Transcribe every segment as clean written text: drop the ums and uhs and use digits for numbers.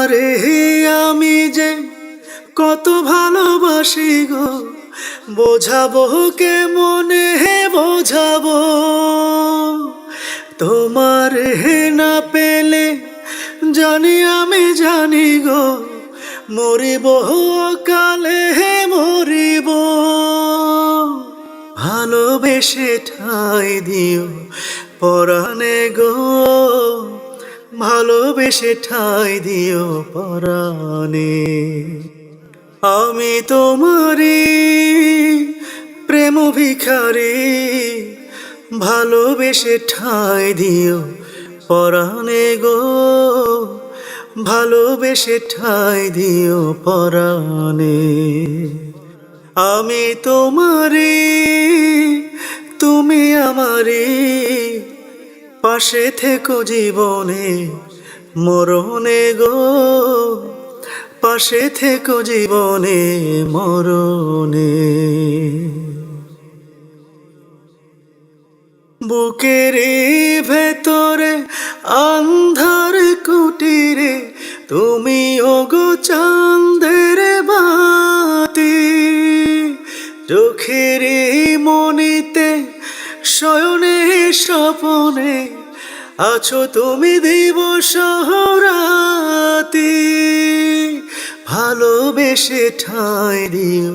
তোমারে আমি যে কত ভালোবাসি গো, বোঝাবো কেমনে বোঝাবো। তোমারে না পেলে জানি গো, মরিব কালে মরিব। ভালোবেসে ঠাঁই দিও পরাণে গো, ভালোবেসে ঠাঁই দিও পরাণে। আমি তোমারি প্রেম ভিখারি, ভালোবেসে ঠাঁই দিও পরাণে গো, ভালোবেসে ঠাঁই দিও পরাণে। আমি তোমারি তুমি আমারি, পাশে থেকো জীবনে মরণে গো, পাশে থেকো জীবনে মরণে। বুকের ভেতরে আন্ধার কুটিরে তুমি ওগো চাঁদের বাতি, চোখের মনিতে শয়নে স্বপনে আছো তুমি দিবস রাতি। ভালোবেসে ঠাঁই দিও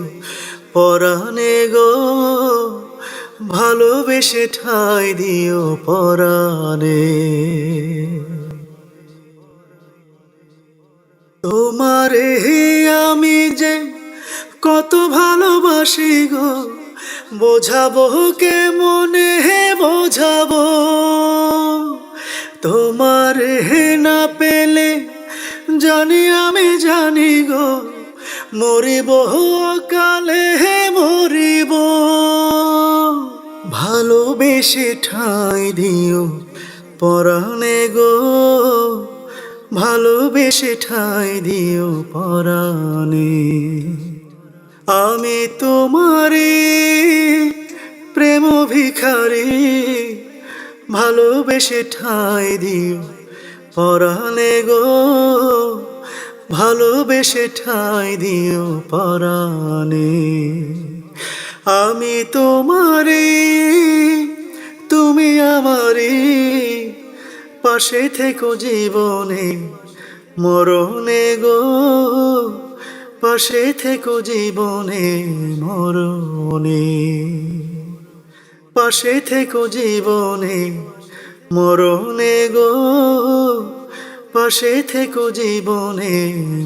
পরাণে গো, ভালোবেসে ঠাঁই দিও পরাণে। তোমারে আমি যে কত ভালোবাসি গো, বোঝাবো কেমনে বোঝাবো। তোমারে না পেলে জানি গো, মরিব কালে মরিব। ভালোবেসে ঠাঁই দিও পরাণে গো, ভালোবেসে ঠাঁই দিও পরাণে। আমি তোমারি প্রেম ভিখারি, ভালোবেসে ঠাঁই দিও পরাণে গো, ভালোবেসে ঠাঁই দিও পরাণে। আমি তোমারি তুমি আমারি, পাশে থেকো জীবনে মরণে গো, পাশে থেকো জীবনে মরণে, পাশে থেকো জীবনে মরণে গো, পাশে থেকো জীবনে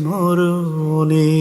মরণে।